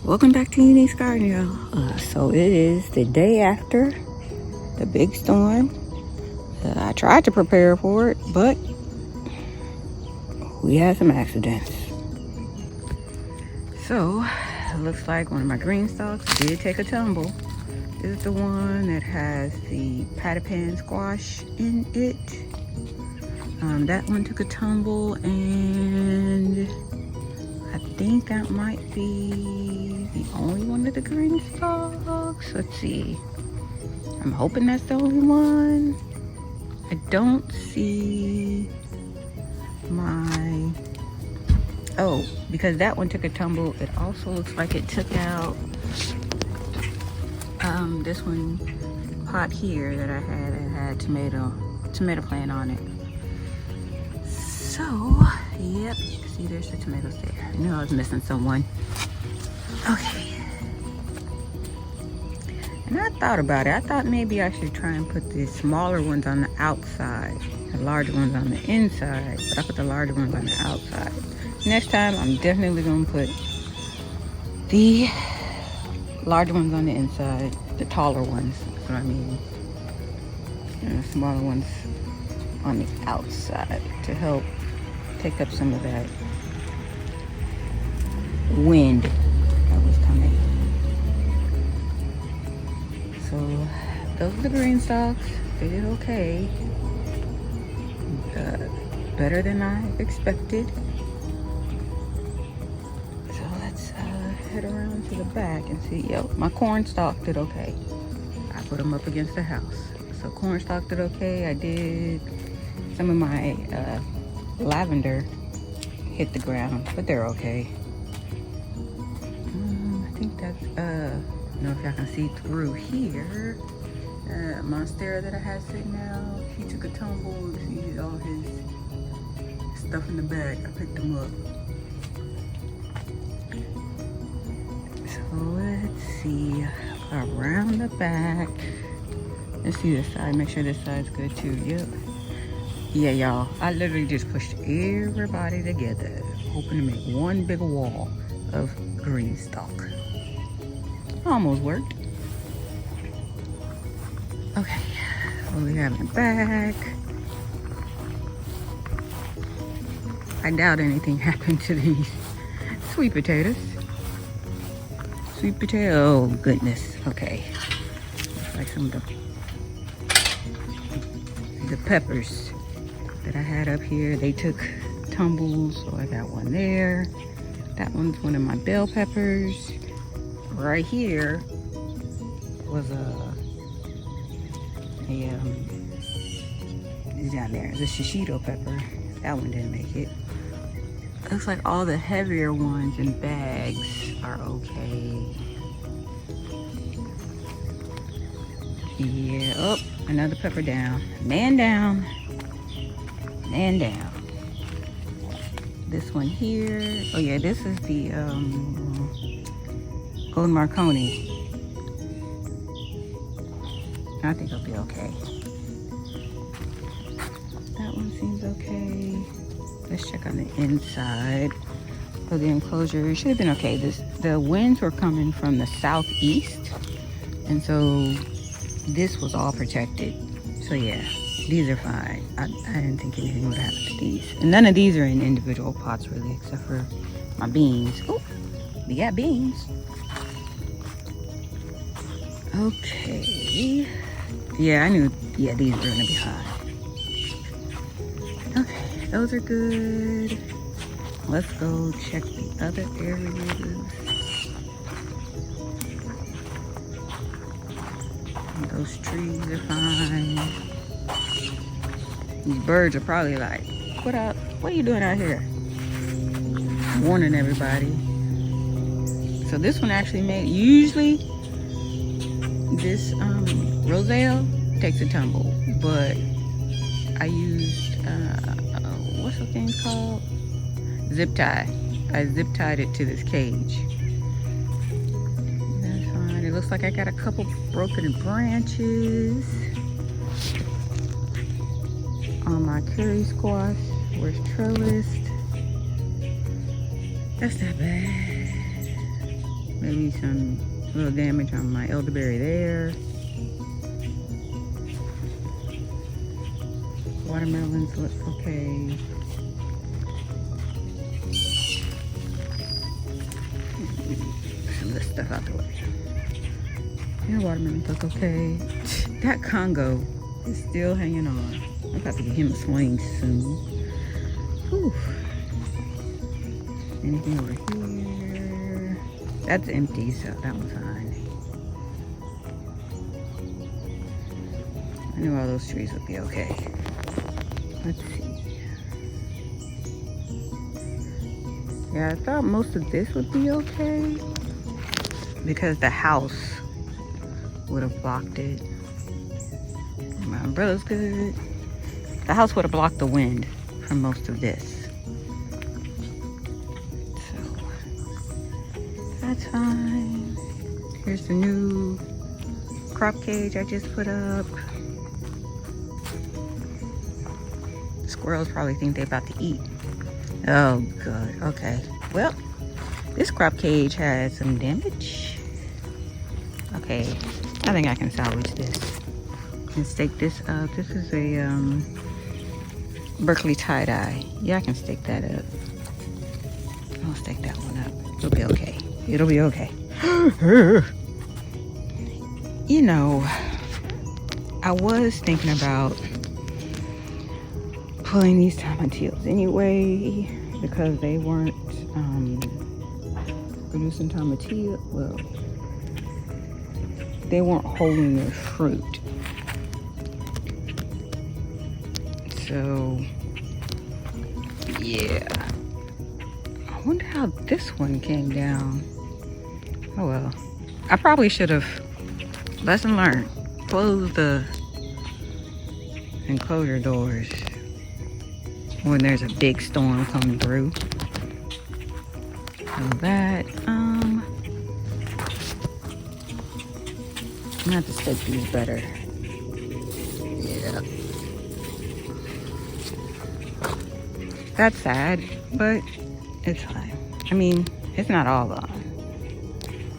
Welcome back to Euneek's garden, y'all. So it is the day after the big storm. I tried to prepare for it, but we had some accidents. So it looks like one of my green stalks did take a tumble. This is the one that has the patty pan squash in it. That one took a tumble, and I think that might be the only one of the green stalks. Let's see. I'm hoping that's the only one. I don't see my... Oh, because that one took a tumble, it also looks like it took out this one pot here that I had. It had tomato plant on it. So, yep. See, there's the tomatoes there. I knew I was missing someone. Okay. And I thought about it. I thought maybe I should try and put the smaller ones on the outside, the larger ones on the inside, but I put the larger ones on the outside. Next time, I'm definitely gonna put the larger ones on the inside, the taller ones, that's what I mean, and the smaller ones on the outside to help take up some of that wind that was coming. So those are the green stalks. They did okay. Better than I expected. So let's head around to the back and see. Yo, my corn stalk did okay. I put them up against the house. So corn stalk did okay. I did some of my lavender hit the ground, but they're okay. I think that's I don't know if y'all can see through here. Monstera that I had sitting out, he took a tumble. See all his stuff in the bag. I picked him up. So let's see around the back. Let's see this side. Make sure this side's good too. Yep. Yeah, y'all. I literally just pushed everybody together, hoping to make one big wall of green stalk. Almost worked. Okay, what we have in the back. I doubt anything happened to these sweet potatoes. Sweet potato, oh goodness. Okay, looks like some of the peppers that I had up here, they took tumbles, so I got one there. That one's one of my bell peppers. Right here was down there, the shishito pepper. That one didn't make it. Looks like all the heavier ones in bags are okay. Yeah, oh, another pepper down. Man down. Man down. This one here. Oh yeah, this is the Golden Marconi. I think it'll be okay. That one seems okay. Let's check on the inside of the enclosure. It should have been okay. The winds were coming from the southeast, and so this was all protected. So yeah, these are fine. I didn't think anything would happen to these. And none of these are in individual pots really, except for my beans. Oh, we got beans. Okay. Yeah, I knew, yeah, these were gonna be hot. Okay, those are good. Let's go check the other areas. Those trees are fine. These birds are probably like, what up? What are you doing out here? Warning everybody. So this one actually made, usually this roselle takes a tumble, but I used what's the thing called? Zip tie. I zip tied it to this cage. That's fine. It looks like I got a couple broken branches on my curry squash. Where's trellised? That's not bad. Maybe some little damage on my elderberry there. Watermelons look okay. Some of this stuff out the way. Yeah, watermelons look okay. That Congo is still hanging on. I'm about to get him a swing soon. Whew. Anything over here? That's empty, so that one's fine. I knew all those trees would be okay. Let's see. Yeah, I thought most of this would be okay because the house would have blocked it. My umbrella's good. The house would have blocked the wind from most of this. So that's fine. Here's the new crop cage I just put up. Squirrels probably think they're about to eat. Oh, good. Okay. Well, this crop cage has some damage. Okay. I think I can salvage this and stake this up. This is a Berkeley tie-dye. Yeah, I can stake that up. I'll stake that one up. It'll be okay. It'll be okay. You know, I was thinking about pulling these tomatillos anyway because they weren't producing tomatillo. Well, they weren't holding their fruit. So, yeah. I wonder how this one came down. Oh well. I probably should have, lesson learned, close the enclosure doors when there's a big storm coming through. So that, I'm gonna have to stake these better. Yeah. That's sad, but it's fine. I mean, it's not all gone.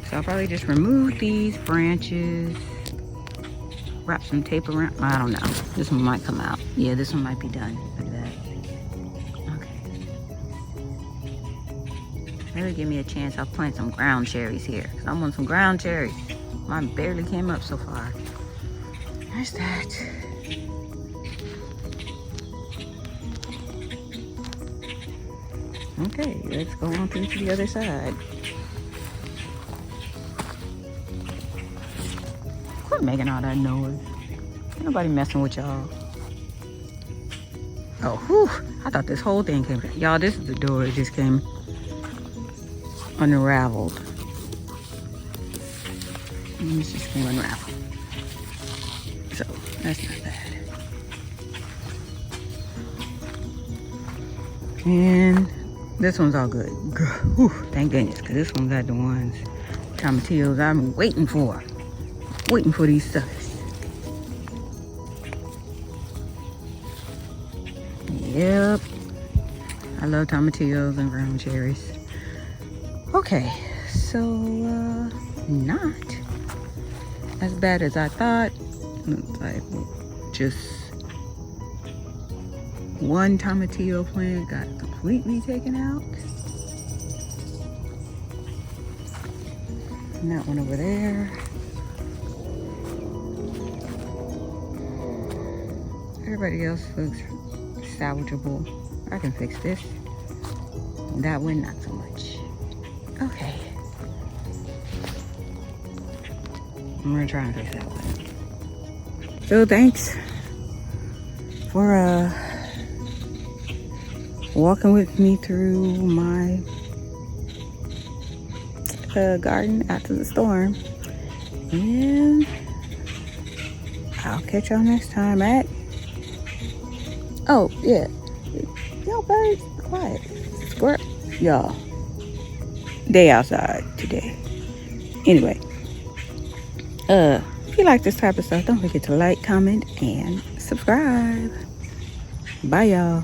So I'll probably just remove these branches, wrap some tape around. I don't know. This one might come out. Yeah, this one might be done. Look at that. Okay. Maybe give me a chance. I'll plant some ground cherries here. I want some ground cherries. Mine barely came up so far. There's that. Okay, let's go on through to the other side. Quit making all that noise. Ain't nobody messing with y'all. Oh, whew. I thought this whole thing came. Y'all, this is the door. It just came unraveled. This just came unraveled. So, that's not bad. And this one's all good. Whew, thank goodness, because this one got the ones, tomatillos I'm waiting for. Waiting for these suckers. Yep. I love tomatillos and ground cherries. Okay, so not as bad as I thought. Looks like just one tomatillo plant got completely taken out. And that one over there. Everybody else looks salvageable. I can fix this. That one, not so much. Okay. I'm gonna try and fix that one. So thanks for walking with me through my garden after the storm. And I'll catch y'all next time at... Oh, yeah. Yo, birds, quiet. Squirrel. Y'all. Day outside today. Anyway. If you like this type of stuff, don't forget to like, comment, and subscribe. Bye, y'all.